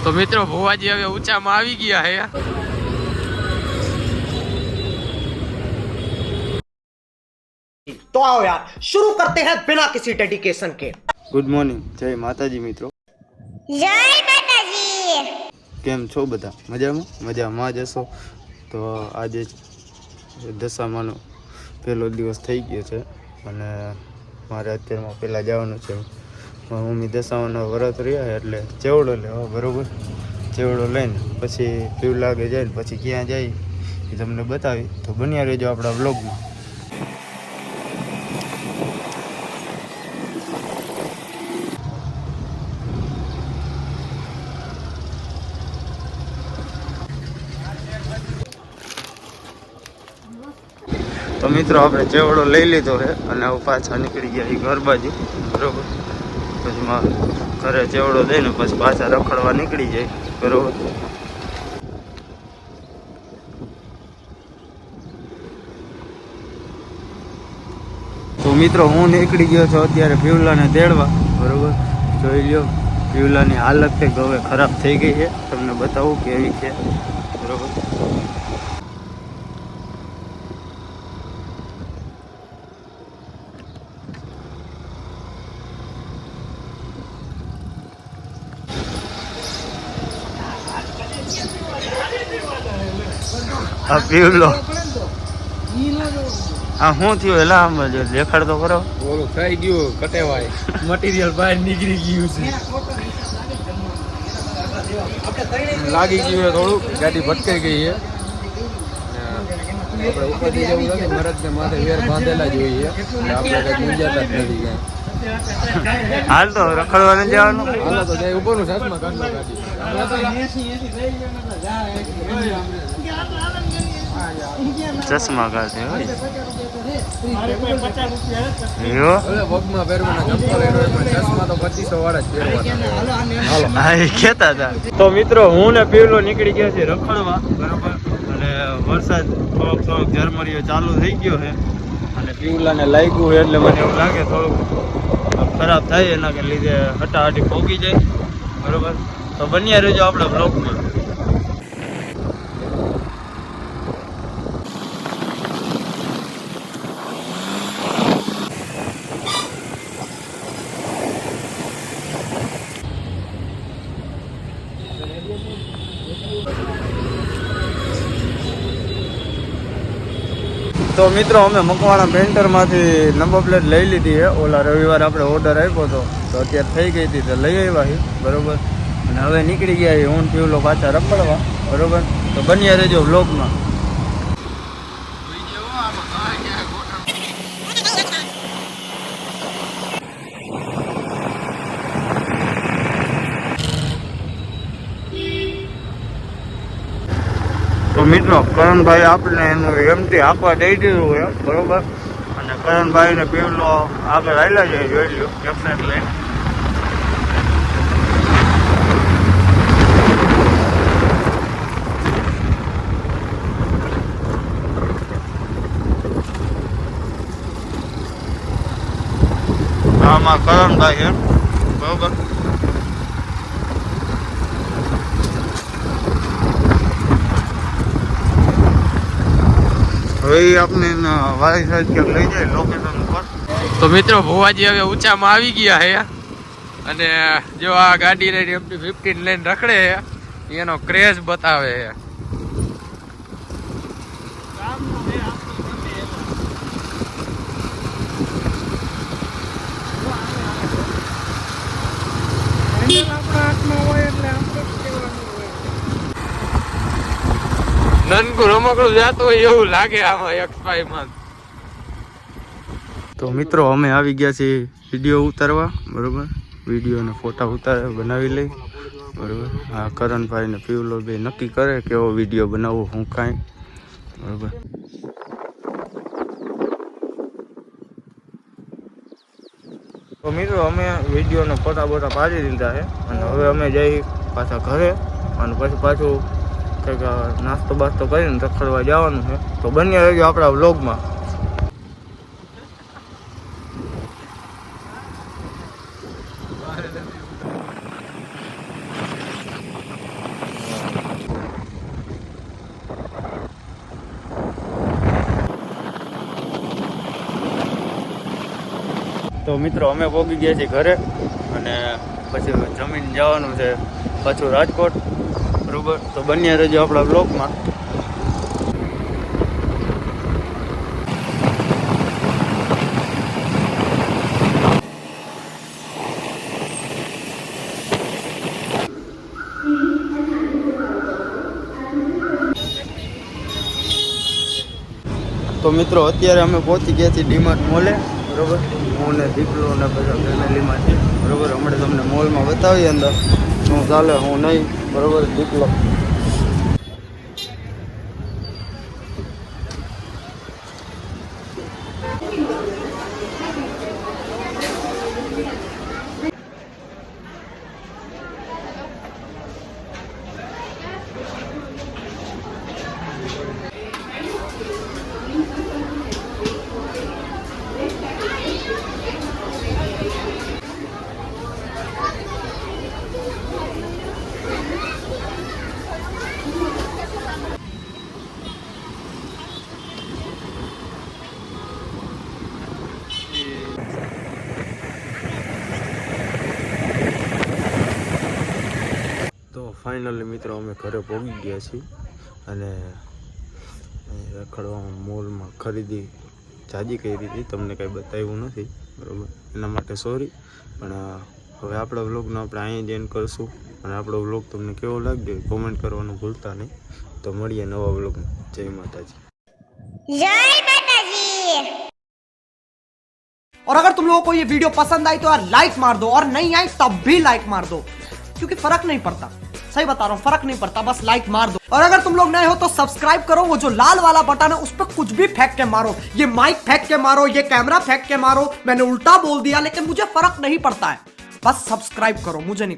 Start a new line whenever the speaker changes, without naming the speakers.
તો મિત્રો ભુવાજી હવે ઊંચામાં આવી ગયા હે।
तो आओ यार शुरू करते हैं बिना किसी डेडिकेशन के।
गुड मॉर्निंग, जय माताजी मित्रों।
जय माताजी।
केम छो बधा मजामां ज हशो। तो आज दशामानो पहलो दिवस थई गयो छे अने मारे अत्यारमां पहेला जवानुं छे। मारी मम्मी दशामानो व्रत रह्या એટલે ચેવડો લેવા, બરોબર। ચેવડો લઈને પછી પીવ લાગે જાય ને પછી ક્યાં જાય એ તમને બતાવી, તો બન્યા રહેજો આપણા વ્લોગમાં। तो मित्रों આપણે ચેવડો લઈ લીધો છે અને હવે પાછા નીકળી ગયા ઘર બાજુ, બરોબર। પછી ઘરે ચેવડો દઈને પછી પાછા રખડવા નીકળી જાય, બરોબર। તો મિત્રો હું નીકળી ગયો છું અત્યારે પીવલાને તેડવા, બરોબર। જોઈ લ્યો પીવલાની હાલત કંઈક હવે ખરાબ થઈ ગઈ છે, તમને બતાવું કેવી છે, બરોબર। આ પીવલો આ શું થયું એલા આમ દેખાડ તો કરો।
ઓલું થઈ ગયું કટેવાય, મટીરિયલ બહાર નીકળી ગયું છે, લાગી ગયું છે થોડું, ગાડી ભટકાઈ ગઈ છે। આપણે ઉપરથી જવું નથી, મરદને માથે વેર બાંધેલા જોઈએ એટલે આપણે કઈ ગુંજાતા જ નથી કાંઈ।
હાલ તો રખડવા નથી જવાનું,
હાલો તો જાય ઉપરનું સાસમાં કાઢ લો ગાડી।
ચશ્મા કાઢે
વગમાં પહેરવાના ચંપલ ચશ્મા તો 2500 વાળા જ પહેરવાના।
હા એ કહેતા હતા। તો મિત્રો હું ને પીવલો નીકળી ગયા છે રખડવા, બરોબર। અને વરસાદ થોડોક ઝરમરીયો ચાલુ થઈ ગયો છે અને પીવલાને લાગ્યું એટલે મને એવું લાગે થોડુંક ખરાબ થાય, એના કે લીધે હટાહટી પોગી જાય, બરોબર। તો બન્યા રહેજો આપણા બ્લોગમાં। તો મિત્રો અમે મકવાણા પેન્ટરમાંથી નંબર પ્લેટ લઈ લીધી છે, ઓલા રવિવાર આપણે ઓર્ડર આપ્યો હતો તો અત્યારે થઈ ગઈ હતી તો લઈ આવ્યા છે, બરોબર। અને હવે નીકળી ગયા છે હું પીવલો પાછા રખડવા, બરોબર। તો બન્યા રહેજો વ્લોગમાં। તો મિત્રો કરણભાઈ આપણે એનું એમટી આપવા દઈ દીધું હોય, બરોબર। અને કરણભાઈને પીવલો આગળ આવેલા છે, જોઈ લ્યો કેપ્સેટ લઈને। આમાં કરણભાઈ એમ, બરોબર। આપને વાળી સાઈડ ક્યાંક લઈ જાય લોકેશન ઉપર।
તો મિત્રો ભુવાજી હવે ઊંચામાં આવી ગયા હે અને જો આ ગાડી લઈને MT-15 લઈને રખડે છે એનો ક્રેઝ બતાવે છે। નનકું રમકડું જાતું હોય એવું લાગે આમાં X5 માં।
તો મિત્રો અમે આવી ગયા છીએ વિડીયો ઉતારવા, બરોબર। વિડીયો અને ફોટા બનાવી લઈ, બરોબર। આ કરણભાઈ ને પીવલો બે નક્કી કરે કેવો વિડીયો બનાવવો, હું કાંઈ, બરોબર। તો મિત્રો અમે વિડીયો ને ફોટા બોટા પાડી દીધા છે અને હવે અમે જઈ પાછા ઘરે અને પછી પાછું કંઈક નાસ્તો બાસ્તો કરીને રખડવા જવાનું છે। તો બન્યા રહેજો આપણા વ્લોગમાં। તો મિત્રો અમે પહોંચી ગયા છીએ ઘરે અને પછી જમીન જવાનું છે પાછું રાજકોટ, બરાબર. તો બન્યા રહેજો આપણા બ્લોગમાં. તો મિત્રો અત્યારે અમે પહોંચી ગયા છીએ ડીમાર્ટ મોલે, બરાબર. હું ને દીપલો ને બધા ફેમિલીમાં છીએ, બરાબર. હમણાં તમને મોલમાં બતાવીએ અંદર શું ચાલે હું નહીં, બરાબર. દીપલો ફાઇનલી મિત્રો અમે ઘરે પહોંચી ગયા છીએ અને રખડવામાં મોલમાં ખરીદી જાજી કરી હતી, તમને કંઈ બતાવ્યું નથી, બરાબર. એના માટે સોરી. પણ હવે આપણા વ્લોગનો આપણે અહીં જ એન્ડ કરશું અને આપણો વ્લોગ તમને કેવો લાગ્યો કોમેન્ટ કરવાનું ભૂલતા નહીં. તો મળીએ નવા વ્લોગમાં. જય માતાજી.
જય માતાજી.
और अगर तुम लोगों को ये वीडियो पसंद आई तो यार लाइक मार दो, और नहीं आई तब भी लाइक मार दो, क्योंकि फर्क नहीं पड़ता. सही बता रहा हूँ, फर्क नहीं पड़ता, बस लाइक मार दो. और अगर तुम लोग नए हो तो सब्सक्राइब करो. वो जो लाल वाला बटन है उस पर कुछ भी फेंक के मारो, ये माइक फेंक के मारो, ये कैमरा फेंक के मारो. मैंने उल्टा बोल दिया लेकिन मुझे फर्क नहीं पड़ता है, बस सब्सक्राइब करो, मुझे नहीं